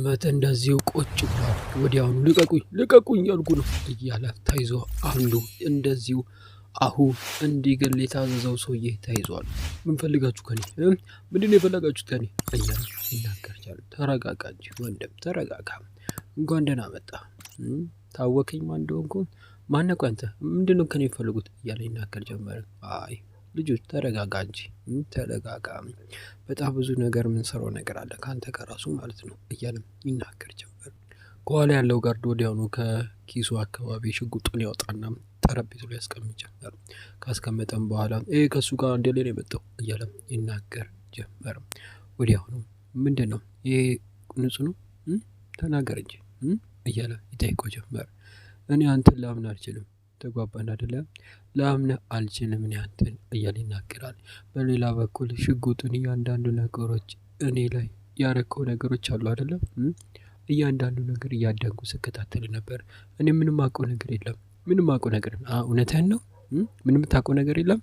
መመት እንደዚሁ ቁጭ ብሏል። ወዲያውኑ ልቀቁኝ ያልኩ ነው እያለ ተይዞ አንዱ እንደዚሁ አሁን እንዲገል የታዘዘው ሰውዬ ተይዟል። ምን ፈልጋችሁ ከኔ? ምንድነው የፈለጋችሁት ከኔ እያለ ይናገር ጀመረ። ተረጋጋ እንጂ ወንድም ተረጋጋ። እንኳን ደህና መጣ። ታወከኝ ማን እንደሆንኩ? ማነው አንተ? ምንድነው ከኔ የፈለጉት እያለ ይናገር ጀመረ። አይ ልጆች ተረጋጋ እንጂ ተረጋጋ። በጣም ብዙ ነገር የምንሰራው ነገር አለ ካንተ ከራሱ ማለት ነው እያለም ይናገር ጀመር። ከኋላ ያለው ጋርድ ወዲያውኑ ከኪሱ አካባቢ ሽጉጡን ያወጣና ጠረጴዛው ላይ ያስቀምጥ ጀመር። ካስቀመጠም በኋላ ከሱ ጋር አንድ ላይ ነው የመጣው እያለም ይናገር ጀመር። ወዲያውኑ ምንድነው ይሄ ንጹህ ነው ተናገር እንጂ እያለ ይጠይቀው ጀመር። እኔ አንተን ላምን አልችልም። ተግባባን አይደለ? ላምን አልችልም እኔ አንተን እያለ ይናገራል። በሌላ በኩል ሽጉጡን እያንዳንዱ ነገሮች እኔ ላይ ያረከው ነገሮች አሉ አይደለ? እያንዳንዱ ነገር እያዳንኩ ስከታተል ነበር። እኔ ምንም አውቀው ነገር የለም። ምንም አውቀው ነገር እውነትህን ነው? ምንም ታውቀው ነገር የለም?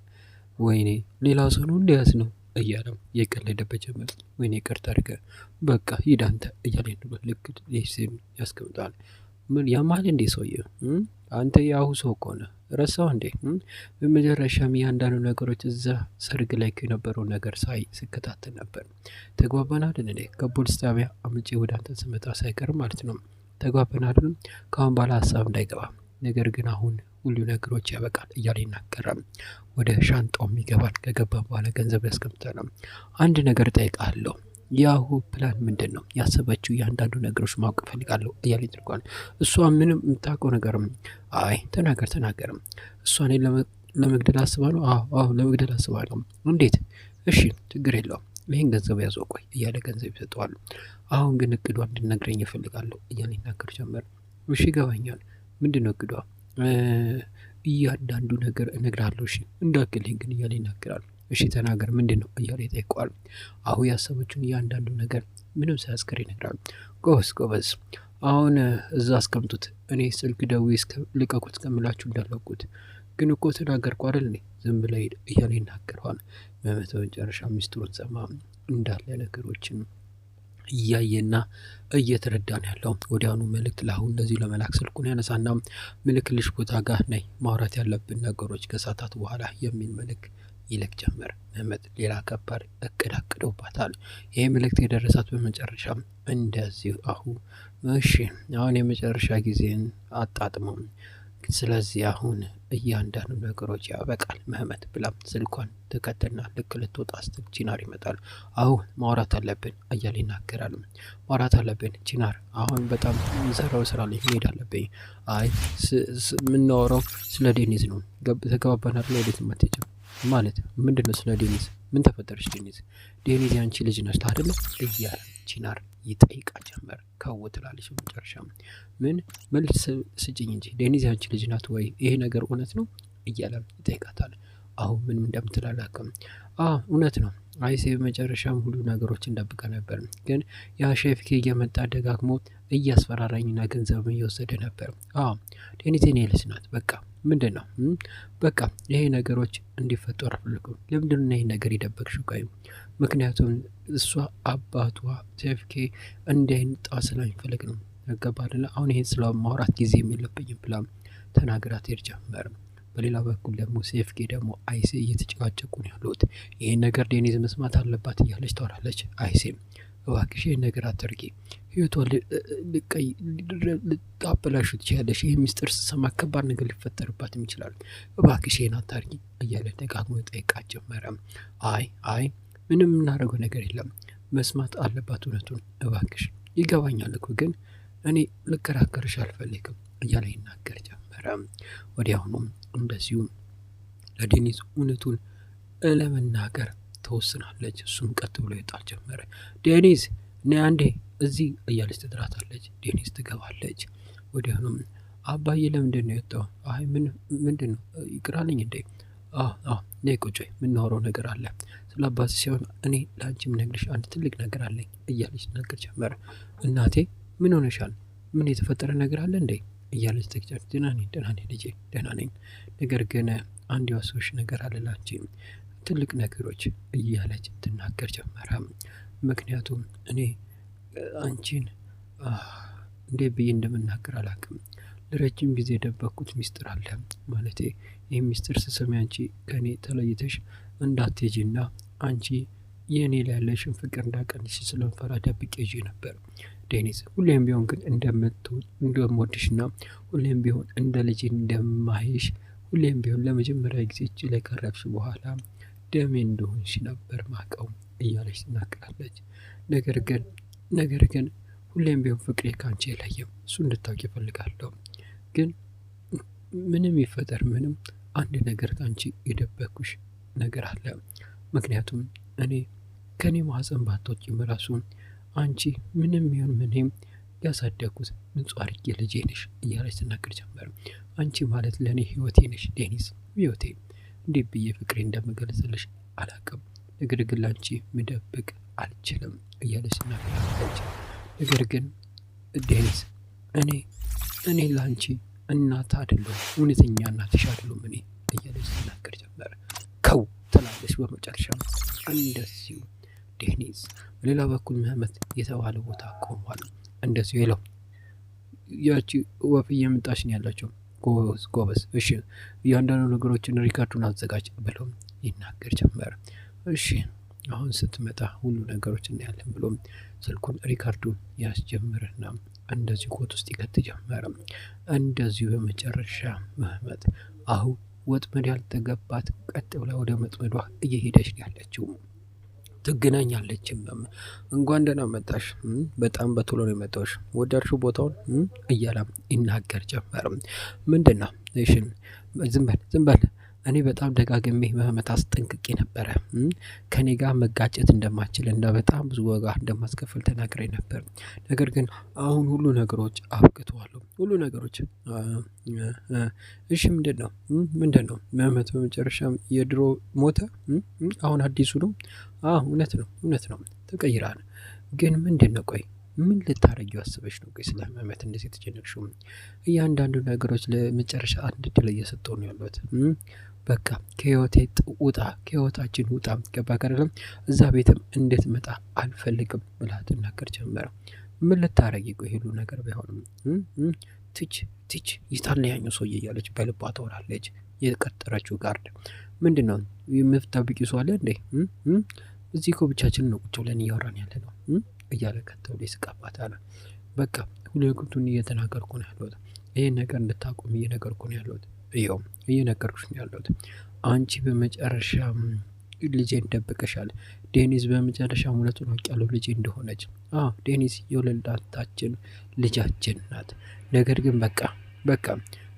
ወይኔ ሌላ ሰው ነው እንዲያስ ነው እያለም የቀለደበት ጀመር። ወይኔ ይቅርታ አድርገህ በቃ ሂድ አንተ እያለ ልክ ሴም ያስቀምጣል። ምን ያማል እንዴ ሰውዬው? አንተ ያሁ ሰው እኮ ነህ። ረሳው እንዴ? በመጨረሻም ያንዳንዱ ነገሮች እዛ ሰርግ ላይ የነበረው ነገር ሳይ ስከታተል ነበር። ተግባባን አይደል እንዴ? ከፖሊስ ጣቢያ አምጬ ወደ አንተ ስመጣ ሳይቀር ማለት ነው። ተግባባን አይደል? ከአሁን በኋላ ሀሳብ እንዳይገባ። ነገር ግን አሁን ሁሉ ነገሮች ያበቃል እያለ ይናገራል። ወደ ሻንጣውም ይገባል። ከገባ በኋላ ገንዘብ ያስቀምጣል። አንድ ነገር እጠይቅሃለሁ። ያሁ ፕላን ምንድን ነው? ያሰበችው እያንዳንዱ ነገሮች ማወቅ እፈልጋለሁ እያለ ይጠይቀዋል። እሷ ምንም የምታውቀው ነገርም አይ ተናገርም። እሷ እኔን ለመግደል አስባ ነው? አዎ ለመግደል አስባ ነው። እንዴት? እሺ ችግር የለውም ይህን ገንዘብ ያዘው ቆይ እያለ ገንዘብ ይሰጠዋል። አሁን ግን እቅዷ እንድነግረኝ እፈልጋለሁ እያለ ይናገር ጀመር። እሺ ይገባኛል። ምንድን ነው እቅዷ? እያንዳንዱ ነገር እነግርሃለሁ እሺ እንዳትገለኝ ግን እያለ ይናገራል። እሺ ተናገር ምንድን ነው እያለ ይጠይቀዋል። አሁን ያሰበችውን እያንዳንዱ ነገር ምንም ሳያስቀር ይነግራል። ጎበዝ አሁን እዛ አስቀምጡት። እኔ ስልክ ደውዬ ልቀቁት እስከምላችሁ እንዳለቁት ግን እኮ ተናገርኩ አይደል እኔ ዝም ብለህ ሂድ እያለ ይናገረዋል። በመጨረሻ ሚስጥሩን ሰማ። እንዳለ ነገሮችን እያየና እየተረዳ ነው ያለው። ወዲያውኑ መልእክት ለአሁን እንደዚህ ለመላክ ስልኩን ያነሳና ምልክልሽ ቦታ ጋር ነይ ማውራት ያለብን ነገሮች ከሰዓታት በኋላ የሚል መልእክት ይልክ ጀመር። መመት ሌላ ከባድ እቅድ አቅዶባታል። ይሄ መልእክት የደረሳት በመጨረሻም እንደዚህ እሺ አሁን የመጨረሻ ጊዜን አጣጥመው ስለዚህ አሁን እያንዳንዱ ነገሮች ያበቃል መህመት ብላ ስልኳን ተከተልና ልክ ልትወጣ ስትል ቺናር ይመጣል። አሁን ማውራት አለብን እያለ ይናገራል። ማውራት አለብን ቺናር፣ አሁን በጣም የምሰራው ስራ ላይ መሄድ አለብኝ። አይ የምናወራው ስለ ዴኒዝ ነው። ተገባባናል? ወዴት የማትሄጂው ማለት ምንድነው? ስለ ዴኒዝ ምን ተፈጠረች? ዴኒዝ ያንቺ ልጅ ነች አይደለ እያለ ቺናር ይጠይቃ ጀመር። ትላለች መጨረሻ ምን መልስ ስጭኝ እንጂ ዴኒዝ ያንቺ ልጅ ናት ወይ? ይሄ ነገር እውነት ነው እያለ ይጠይቃታል። አሁን ምንም እንደምትል አላውቅም። እውነት ነው። አይሴ በመጨረሻም ሁሉ ነገሮች እንደብቀ ነበር፣ ግን ያ ሼፍኬ እየመጣ ደጋግሞ እያስፈራራኝና ገንዘብ እየወሰደ ነበር። ዴኒዝ የኔ ልጅ ናት። በቃ ምንድን ነው በቃ ይሄ ነገሮች እንዲፈጠሩ አልፈልግም። ለምንድን ነው ይሄ ነገር የደበቅሽው? ቆይ ምክንያቱም እሷ አባቷ ሼፍኬ እንዳይንጣ ስለሚፈልግ ነው። ያገባልና አሁን ይሄን ስለ ማውራት ጊዜ የለብኝም ብላ ተናግራት ሄድ ጀመር። በሌላ በኩል ደግሞ ሴፍኬ ደግሞ አይሴ እየተጨቃጨቁ ነው ያሉት። ይሄን ነገር ዴኒዝ መስማት አለባት እያለች ታወራለች። አይሴም እባክሽ ይሄን ነገር አትርጊ፣ ህይወቷን ልታበላሹ ትችያለሽ። ይህ ሚስጥር ስሰማ ከባድ ነገር ሊፈጠርባትም ይችላል። እባክሽ ይሄን አታርጊ እያለ ደጋግሞ ጠይቃት ጀመረ። አይ ምንም የምናደርገው ነገር የለም፣ መስማት አለባት እውነቱን እባክሽ። ይገባኛል እኮ ግን እኔ ልከራከርሽ አልፈልግም እያለ ይናገር ጀመረ። ወዲያውኑም እንደዚሁ ለዴኒዝ እውነቱን ለመናገር ተወስናለች። እሱም ቀጥ ብሎ ይወጣል ጀመረ። ዴኒዝ ነይ አንዴ እዚህ እያለች ትጥራታለች። ዴኒዝ ትገባለች። ወዲያውኑም አባዬ ለምንድን ነው የወጣው? ምንድን ነው ይቅራልኝ እንዴ? ነይ ቁጭ የምናወራው ነገር አለ ስለ አባት ሲሆን እኔ ለአንቺም ነግርሽ አንድ ትልቅ ነገር አለኝ እያለች ትናገር ጀመረ። እናቴ ምን ሆነሻል? ምን የተፈጠረ ነገር አለ እንዴ እያለች ተግጫጭ። ደህና ነኝ ልጄ ደህና ነኝ፣ ነገር ግን አንድ ያሰብሽ ነገር አለ ላንቺ ትልቅ ነገሮች እያለች ትናገር ጀመረ። ምክንያቱም እኔ አንቺን እንዴት ብዬ እንደምናገር አላውቅም። ለረጅም ጊዜ የደበቅኩት ሚስጥር አለ። ማለቴ ይህ ሚስጥር ስሰሚ አንቺ ከእኔ ተለይተሽ እንዳትሄጂና አንቺ የእኔ ላይ ያለሽን ፍቅር እንዳቀንሽ ስለምፈራ ደብቄ ይዤ ነበር ዴኒስ። ሁሌም ቢሆን ግን እንደምወድሽና ሁሌም ቢሆን እንደ ልጅ እንደማይሽ ሁሌም ቢሆን ለመጀመሪያ ጊዜ እጅ ላይ ቀረብሽ በኋላ ደሜ እንደሆንሽ ነበር ማቀው እያለች ትናገራለች። ነገር ግን ሁሌም ቢሆን ፍቅሬ ካንቺ የለየም። እሱ እንድታውቂ እፈልጋለሁ። ግን ምንም ይፈጠር ምንም አንድ ነገር ካንቺ የደበኩሽ ነገር አለ። ምክንያቱም እኔ ከኔ ማህፀን ባትወጪም ራሱ አንቺ ምንም ይሁን ምንም ያሳደግኩት ንጹህ አድርጌ ልጄ ነሽ እያለች ትናገር ጀመር። አንቺ ማለት ለእኔ ህይወቴ ነሽ ዴኒስ፣ ህይወቴ። እንዴት ብዬ ፍቅሬ እንደምገልጽልሽ አላውቅም። ነገር ግን ለአንቺ ምደብቅ አልችልም እያለች ትናገራለች። ነገር ግን ዴኒስ እኔ ለአንቺ እናት አይደለሁም፣ እውነተኛ እናትሽ አይደለሁም እኔ እያለች ትናገር ጀመር። ከው ትላለች በመጨረሻ እንደዚሁ ዴኒስ። በሌላ በኩል ምህመት የተባለ ቦታ ቆሟል። እንደዚሁ የለው ያቺ ወፍ እየመጣች ነው ያላቸው። ጎበዝ እሺ፣ እያንዳንዱ ነገሮችን ሪካርዱን አዘጋጅ ብሎ ይናገር ጀመር። እሺ አሁን ስትመጣ ሁሉ ነገሮች እናያለን ብሎ ስልኩን ሪካርዱን ያስጀምርና እንደዚሁ ኮት ውስጥ ይከት ጀመረ። እንደዚሁ በመጨረሻ ምህመት አሁን ወጥመድ ያልተገባት ቀጥ ብላ ወደ መጥመዷ እየሄደች ያለችው ትገናኛለችም። እንኳን ደህና መጣሽ፣ በጣም በቶሎ ነው የመጣሽ፣ ወደድሽው ቦታውን እያለ ይናገር ጀመረ። ምንድነው? እሺ ዝም በል እኔ በጣም ደጋግሜ ምህመት አስጠንቅቄ ነበረ። ከኔ ጋር መጋጨት እንደማችል እና በጣም ብዙ ዋጋ እንደማስከፍል ተናግሬ ነበር። ነገር ግን አሁን ሁሉ ነገሮች አብቅተዋል። ሁሉ ነገሮች እሺ ምንድነው? ምህመት በመጨረሻም የድሮ ሞተ፣ አሁን አዲሱ ነው። እውነት ነው ተቀይራል። ግን ምንድነው? ቆይ ምን ልታረጊው አስበሽ ነው? ቆይ ስለ ምህመት እንደዚህ ተጨነቅሽው? እያንዳንዱ ነገሮች ለመጨረሻ አንድ እድል እየሰጠው ነው ያሉት። በቃ ከህይወቴ ውጣ፣ ከህይወታችን ውጣ፣ ገባህ አይደለም? እዛ ቤትም እንድትመጣ አልፈልግም ብላ ትናገር ጀመረ። ምን ልታረጊ? ቆይ ሁሉ ነገር ባይሆንም ትች ይታለ ያኛው ሰውዬ እያለች በልቧ ተወራለች። የቀጠረችው ጋርድ ምንድነው? የምትጠብቂው ሰው አለ እንዴ? እዚህ እኮ ብቻችንን ነው ቁጭ ብለን እያወራን ያለ ነው እያለ ከተው ይስቃባታል። በቃ ሁለቱን እየተናገርኩ ነው ያለሁት። ይሄን ነገር እንድታቆም እየነገርኩ ነው ያለሁት። ይኸው እየነገርኩሽ ነው ያለሁት። አንቺ በመጨረሻ ልጄን ደብቀሻል። ዴኒስ በመጨረሻ እውነቱን አውቃለሁ ልጄ እንደሆነች። ዴኒስ የወለዳታችን ልጃችን ናት። ነገር ግን በቃ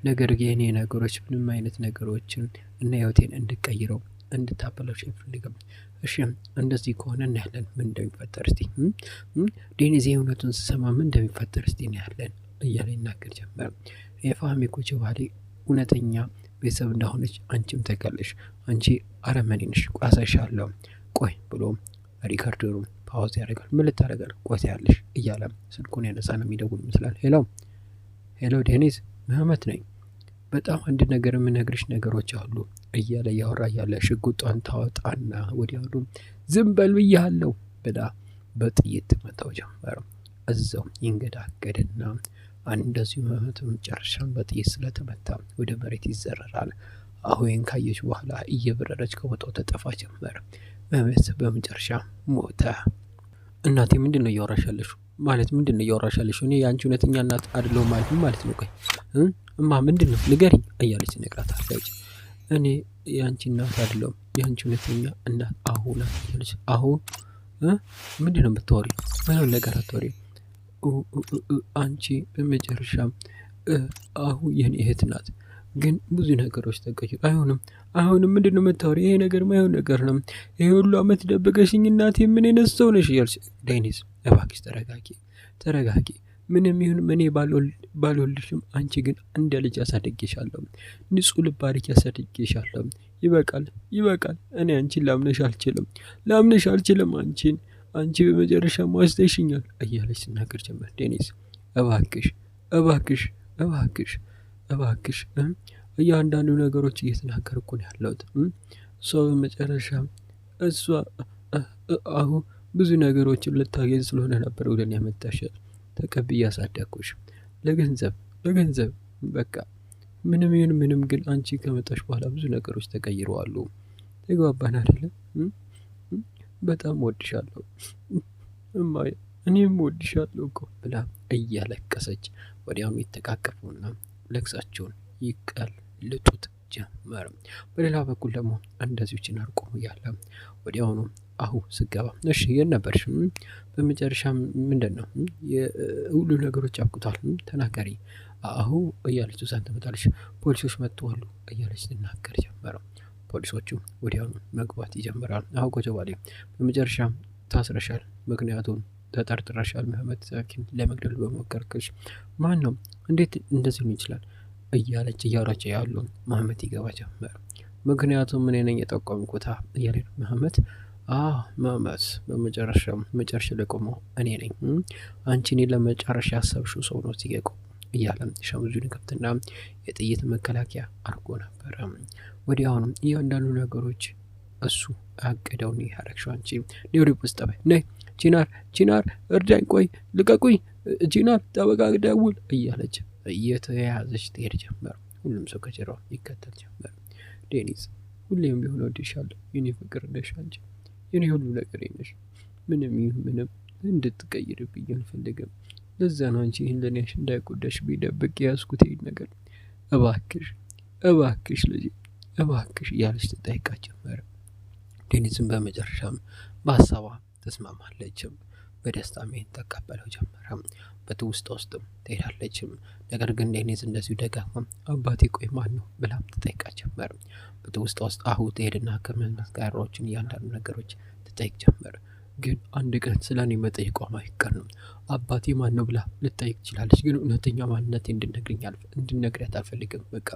ነገር ግን የኔ ነገሮች ምንም አይነት ነገሮችን እና ህይወቴን እንድቀይረው እንድታበላሽ አይፈልግም። እሺ እንደዚህ ከሆነ እናያለን ምን እንደሚፈጠር። እስቲ ዴኒስ የእውነቱን ስሰማ ምን እንደሚፈጠር እስቲ እናያለን እያለ ይናገር ጀመር። የፋሚ ኮች ባሌ እውነተኛ ቤተሰብ እንደሆነች አንቺም ታውቂያለሽ። አንቺ አረመኔ ነሽ፣ አሳይሻለሁ። ቆይ ብሎ ሪካርደሩ ፓውዝ ያደርጋል። ምን ልታደርጋለህ? ቆይ ያለሽ እያለ ስልኩን ያነሳና የሚደውል ይመስላል። ሄሎ ዴኒስ፣ ምህመት ነኝ። በጣም አንድ ነገር የምነግርሽ ነገሮች አሉ እያለ ያወራ ያለ ሽጉጧን ታወጣና ወዲያውኑ ዝም በል ብያለሁ ብላ በጥይት መታው ጀመረ። እዛው ይንገዳገድና እንደዚሁ ምህመት መጨረሻም በጥይት ስለተመታ ወደ መሬት ይዘረራል። አሁን ካየች በኋላ እየበረረች ከቦታው ተጠፋ ጀመረ። ምህመት በመጨረሻ ሞተ። እናቴ ምንድነው እያወራሻለሽ? ማለት ምንድነው እያወራሻለሽ? እኔ የአንቺ እውነተኛ እናት አይደለሁም ማለት ነው? ቆይ እማ ምንድነው ንገሪኝ እያለች ትነግራታለች። እኔ የአንቺ እናት አይደለሁም፣ የአንቺ እውነተኛ እናት አሁን እያለች ምንድነው የምታወሪው? ምንም ነገር አታወሪም። አንቺ በመጨረሻም አሁን የኔ እህት ናት፣ ግን ብዙ ነገሮች ተቀይሩ። አይሆንም ምንድነው የምታወሪው? ይሄ ነገር ማይሆን ነገር ነው። ይሄ ሁሉ አመት ደበቀሽኝ እናቴ፣ ምን አይነት ሰው ነሽ እያልሽ። ዴኒስ እባክሽ ተረጋጊ። ምንም ይሁን እኔ ባልወልድሽም አንቺ ግን እንደ ልጅ አሳድጌሻለሁ። ንጹህ ልብ አድርጌ አሳድጌሻለሁ። ይበቃል። እኔ አንቺን ላምነሽ አልችልም። አንቺ በመጨረሻ ማስተሽኛል እያለች ትናገር ጀመር። ዴኒስ እባክሽ እያንዳንዱ ነገሮች እየተናገርኩ ነው ያለሁት። እሷ በመጨረሻ አሁን ብዙ ነገሮችን ልታገኝ ስለሆነ ነበር ወደ እኔ ያመጣሻል። ተቀብዬ አሳደግኩሽ ለገንዘብ በቃ ምንም ይሁን ምንም ግን አንቺ ከመጣሽ በኋላ ብዙ ነገሮች ተቀይረዋል። ተግባባን አይደለም? በጣም ወድሻለሁ እማዬ፣ እኔም ወድሻለሁ እኮ ብላ እያለቀሰች ወዲያውኑ ይተቃቀፉና ለቅሳቸውን ይቀልጡት ጀመር። በሌላ በኩል ደግሞ እንደዚሁ ቺናር ቆሞ እያለ ወዲያውኑ አሁ ስገባ እሺ የት ነበርሽ? በመጨረሻ ምንድን ነው ሁሉ ነገሮች አብቅቷል፣ ተናገሪ አሁ እያለች እሷን ትመጣለች። ፖሊሶች መጥተዋል እያለች ትናገር ጀመረው። ፖሊሶቹ ወዲያውኑ መግባት ይጀምራል። አሁ ቁጭ በይ፣ በመጨረሻም ታስረሻል፣ ምክንያቱም ተጠርጥረሻል መህመት ሳኪን ለመግደል በመሞከርሽ። ማን ነው? እንዴት እንደዚህ ሆኖ ይችላል? እያለች እያወራች ያሉ መህመት ይገባ ጀመር። ምክንያቱም እኔ ነኝ የጠቆምኩት እያለ መህመት መህመት መጨረሻ ላይ ቆመው እኔ ነኝ፣ አንቺ እኔ ለመጨረሻ ያሰብሽው ሰው ነው ሲገቁ እያለ ሸምዙን ከፍትና የጥይት መከላከያ አድርጎ ነበረ። ወዲያውኑም እያንዳንዱ ነገሮች እሱ አቀደውን ያረግሽው አንቺ ሊወሪ ፖስጣበ ነይ ቺናር እርዳኝ፣ ቆይ ልቀቁኝ፣ ቺናር ጠበቃ ደውል እያለች እየተያዘች ትሄድ ጀመር። ሁሉም ሰው ከጀርባው ይከተል ጀመር። ዴኒስ ሁሌም ቢሆን ወድሻለሁ የኔ ፍቅር ነሽ አንቺ፣ የኔ ሁሉ ነገር ነሽ፣ ምንም ይሁን ምንም እንድትቀይርብኝ አልፈልግም። ለዛ ነው አንቺ ይህን ለኔሽ እንዳይጎዳሽ ቢደብቅ ያስኩት ይሄን ነገር፣ እባክሽ ልጅ እባክሽ እያለች ትጠይቃ ጀመረ። ዴኒስም በመጨረሻም በሀሳቧ ተስማማለችም። በደስታ ሜን ተቀበለው ጀመረ። በትውስጥ ውስጥም ትሄዳለችም። ነገር ግን ዴኒስ እንደዚሁ ደጋግማ አባቴ ቆይ ማን ነው ብላም ትጠይቃ ጀመረ። በትውስጥ ውስጥ አሁ ትሄድና ከመህመት ጋሮችን እያንዳንዱ ነገሮች ትጠይቅ ጀመረ። ግን አንድ ቀን ስለ እኔ መጠየቋ ማይቀር ነው። አባቴ ማን ነው ብላ ልጠይቅ ትችላለች፣ ግን እውነተኛ ማንነቴ እንድነግሪያት አልፈልግም። በቃ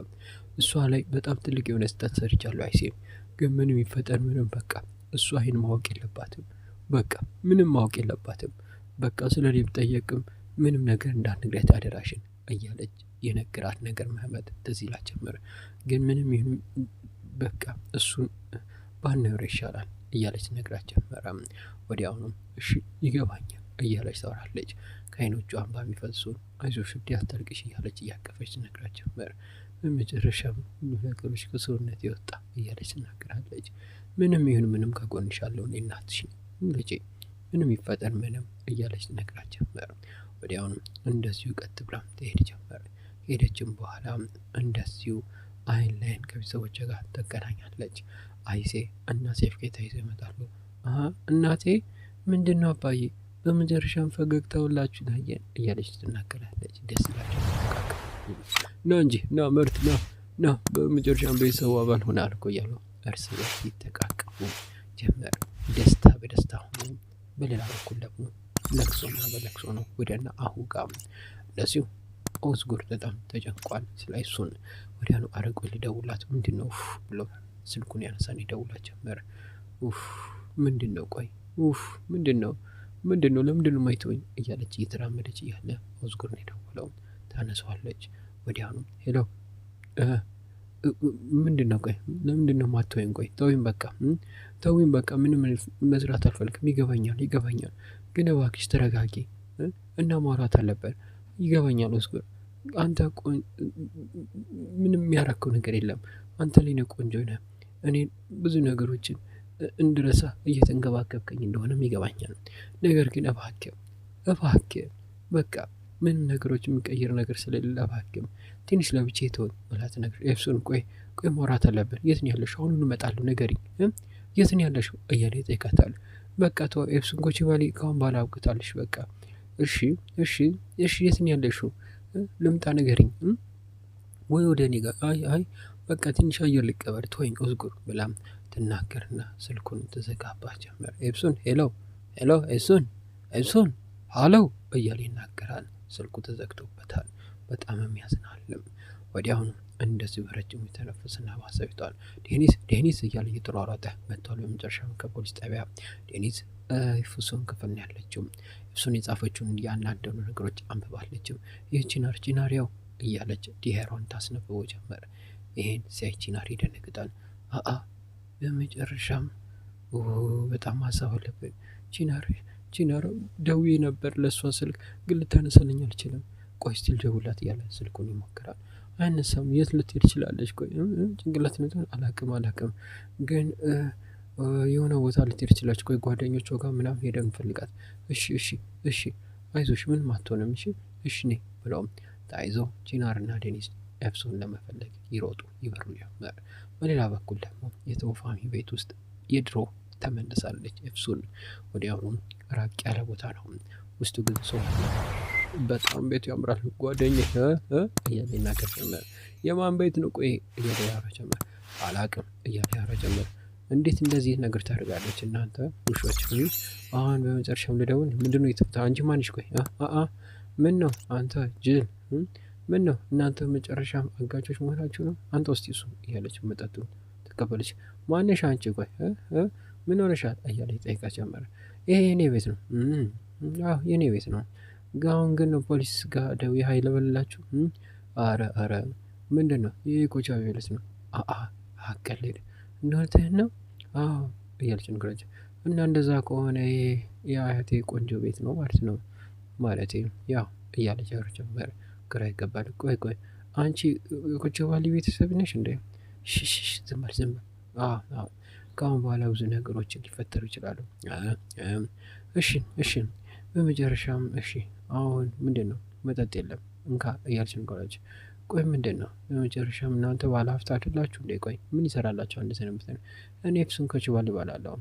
እሷ ላይ በጣም ትልቅ የሆነ ስህተት ሰርቻለሁ አይሴም፣ ግን ምንም ይፈጠር ምንም በቃ እሷ ይህን ማወቅ የለባትም። በቃ ምንም ማወቅ የለባትም። በቃ ስለ እኔ ብጠየቅም ምንም ነገር እንዳትነግሪያት አደራሽን እያለች የነገራት ነገር መህመት ትዝ ይላት ጀመረ። ግን ምንም ይሁን በቃ እሱን ባናየው ይሻላል እያለች ነግራት ጀመረ። ወዲያውኑ እሺ ይገባኛል እያለች ታወራለች። ከዓይኖቿ እንባ የሚፈሱን አይዞሽ ውዴ አታልቅሽ እያለች እያቀፈች ነግራት ጀመረ። በመጨረሻም ነገሮች ከሰውነት የወጣ እያለች ትናገራለች። ምንም ይሁን ምንም ከጎንሻለሁ እኔ እናትሽ ልጄ፣ ምንም ይፈጠር ምንም እያለች ትነግራት ጀመረ። ወዲያውኑ እንደዚሁ ቀጥ ብላ ትሄድ ጀመረ። ሄደችም በኋላ እንደዚሁ አይን ላይን ከቤተሰቦቿ ጋር ትገናኛለች። አይሴ እና ሴፍ ተይዘው ይመጣሉ። እናቴ ምንድን ነው አባዬ? በመጨረሻም ፈገግታ ሁላችሁ ታየን እያለች ትናገራለች። ደስ ይላቸው ና እንጂ ና መርት ና በመጨረሻም ቤተሰቡ አባል ሆነ አልኮ እያሉ እርስ በርስ ይተቃቀፉ ጀመር። ደስታ በደስታ ሆኑ። በሌላ በኩል ደግሞ ለቅሶና በለቅሶ ነው። ወዲያና አሁ ጋር እንደዚሁ ኦዝጉር በጣም ተጨንቋል። ስለ እሱን ወዲያኑ አረቆ ሊደውላት ምንድን ነው ብሎ ስልኩን ያነሳን ይደውላት ጀመረ። ምንድን ነው ቆይ ምንድን ነው ለምንድን ነው ማይተወኝ እያለች እየተራመደች እያለ ኦዝጉር ነው የደወለው። ታነሳዋለች። ወዲያኑ ሄሎ ምንድን ነው ቆይ ለምንድን ነው ማተወኝ? ቆይ ተወኝ በቃ ምንም መስራት አልፈልግም። ይገባኛል ግን እባክሽ ተረጋጊ እና ማውራት አለበት። ይገባኛል ኦዝጉር፣ አንተ ምንም ያረከው ነገር የለም። አንተ ላይ ነው ቆንጆ ነህ። እኔ ብዙ ነገሮችን እንድረሳ እየተንከባከብከኝ እንደሆነም ይገባኛል። ነገር ግን እባክህ በቃ ምንም ነገሮች የሚቀይር ነገር ስለሌለ እባክህ ትንሽ ለብቻ ተወኝ ማለት ነገር። ኤፍሱን ቆይ ማውራት አለብን። የት ነው ያለሽው? አሁን እመጣለሁ ንገሪኝ። የት ነው ያለሽው እያለ ይጠይቃታል። በቃ ተው ኤፍሱን ኮቺ ባሊ ካሁን በኋላ አውቅታለሽ። በቃ እሺ የት ነው ያለሽው? ልምጣ ንገሪኝ ወይ ወደ እኔ ጋር? አይ በቃ ትንሽ አየር ልቀበል ተወኝ ኦዝጉር ብላም ትናገርና ስልኩን ትዘጋባ ጀመር። ኤፍሱን ሄሎ ኤፍሱን ሃሎ እያለ ይናገራል። ስልኩ ተዘግቶበታል። በጣም የሚያዝናልም። ወዲያውኑ እንደዚህ በረጅሙ የተነፈስና ባሰብቷል። ዴኒስ እያለ እየተሯሯጠ መጥቷል። በመጨረሻም ከፖሊስ ጣቢያ ዴኒስ ፍሱን ክፍል ነው ያለችው። እሱን የጻፈችውን ያናደኑ ነገሮች አንብባለችም። ይህ ቺናሪያው እያለች ዲሄሮን ታስነብቦ ጀመረ። ይሄን ሲያይ ቺናር ይደነግጣል። በመጨረሻም በጣም ማሰብ አለብን ቺናር ደውዬ ነበር ለእሷ ስልክ ግን ልታነሳልኝ አልችልም። ቆይ ስቲል ደውላት እያለ ስልኩን ይሞክራል። አይነሳም። የት ልትሄድ ትችላለች? ቆይ ጭንቅላት ነትን አላቅም ግን የሆነ ቦታ ልትሄድ ትችላለች። ቆይ ጓደኞቿ ጋር ምናምን ሄደን እንፈልጋት። እሺ አይዞሽ ምንም አትሆንም። እሺ ኔ ብለውም ተያይዘው ቺናርና ዴኒስ ኤፍሶን ለመፈለግ ይበሩ ጀመር። በሌላ በኩል ደግሞ የቶፋሚ ቤት ውስጥ የድሮ ተመልሳለች ኤፍሶን። ወዲያውኑ ራቅ ያለ ቦታ ነው። ውስጡ ግን ሰው በጣም ቤቱ ያምራል። ጓደኛ እያለ ይናገር ጀመር። የማን ቤት ነው? ቆይ እያለ ያወራ ጀመር። አላቅም እያለ ያወራ ጀመር። እንዴት እንደዚህ ነገር ታደርጋለች እናንተ ውሾች? አሁን በመጨረሻም ልደውል። ምንድነው የተፈታ? አንቺ ማንሽ? ቆይ ምን ነው አንተ ጅል? ምን ነው እናንተ መጨረሻም አጋቾች መሆናችሁ ነው? አንተ ውስጥ እሱ እያለች መጠጡን ተቀበለች። ማነሽ አንቺ? ቆይ ምን ሆነሻል? እያለ ይጠይቃ ጀመረ። ይሄ የኔ ቤት ነው። የኔ ቤት ነው። አሁን ግን ነው ፖሊስ ጋር ደውዬ ሀይል በላችሁ። አረ ምንድን ነው ይሄ? ኮቻ ቤት ነው። አቀልድ እንደሆነትህን ነው እያለች ንግረች። እና እንደዛ ከሆነ የአያቴ ቆንጆ ቤት ነው ማለት ነው። ማለት ያው እያለች ያወራ ጀመረ። ግራ ይገባል። ቆይ አንቺ ኮቻ ባሊ ቤተሰብ ነሽ እንዴ? ሽሽ ዝም በል። ከአሁን በኋላ ብዙ ነገሮች ሊፈጠሩ ይችላሉ። እሺ በመጨረሻም እሺ አሁን ምንድን ነው? መጠጥ የለም እንካ እያለች ንገረች። ቆይ ምንድን ነው በመጨረሻም እናንተ ባለ ሀብት አይደላችሁ እንዴ? ቆይ ምን ይሰራላችሁ አንድ ሰነበት? እኔ ኤፍሱን ከችባል እባላለሁ።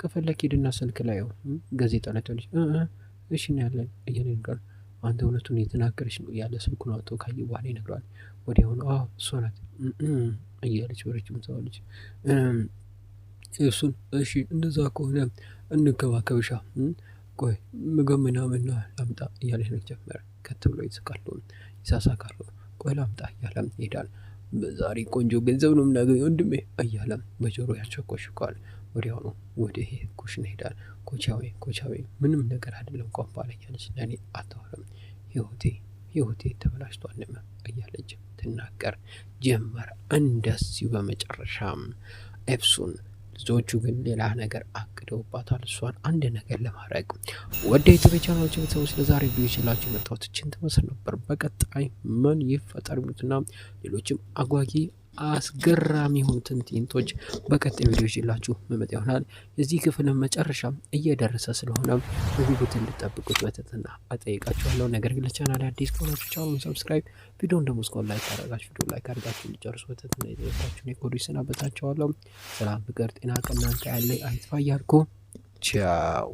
ከፈለክ ሂድና ስልክ ላይ ጋዜጣ ላይ ተልጅ እሺ ነው ያለን እያለ ንገር። አንተ እውነቱን የተናገረች ነው ያለ ስልኩን አውጥቶ ካየ በኋላ ይነግረዋል። ወዲያውኑ እሷ ናት እያለች ወረችም ሰዋለች። እሱን እሺ እንደዛ ከሆነ እንከባከብሻ። ቆይ ምግብ ምናምን ላምጣ እያለች ነች ጀመረ። ከት ብሎ ይስቃሉ፣ ይሳሳቃሉ። ቆይ ላምጣ እያለም ይሄዳል። በዛሬ ቆንጆ ገንዘብ ነው የምናገኘው ወንድሜ እያለም በጆሮ ያቸኮሽኳል። ወዲያውኑ ወደ ይሄ ኩሽና ይሄዳል። ኮቻዌ ምንም ነገር አይደለም ቋንቋ እያለች ለእኔ አታወራም። ህይወቴ ተበላሽቷል እያለች ትናገር ጀመረ። እንደዚሁ በመጨረሻም ኤፍሱን ልጆቹ ግን ሌላ ነገር አቅደውባታል። እሷን አንድ ነገር ለማድረግ ወደ ዩቲዩብ ቻናሎች ቤተሰቦች ለዛሬ ቪዲዮ ይችላችሁ የመጣሁት እችን ትመስል ነበር። በቀጣይ ምን ይፈጠር የሚሉትና ሌሎችም አጓጊ አስገራሚ የሆኑትን ትዕይንቶች በቀጣይ ቪዲዮ ይችላችሁ መመጣ ይሆናል። የዚህ ክፍል መጨረሻ እየደረሰ ስለሆነ በጉጉት እንድጠብቁት በትህትና እጠይቃችኋለሁ። ነገር ግን ለቻናል አዲስ ከሆናችሁ ቻናሉን ሰብስክራይብ፣ ቪዲዮን ደግሞ እስካሁን ላይክ አደረጋችሁ ቪዲዮ ላይክ አድርጋችሁ እንዲጨርሱ በትህትና እጠይቃችኋለሁ። የኮዱ ይሰናበታችኋለሁ። ሰላም፣ ፍቅር፣ ጤና ከእናንተ ያለ አይጥፋ እያልኩ ቻው።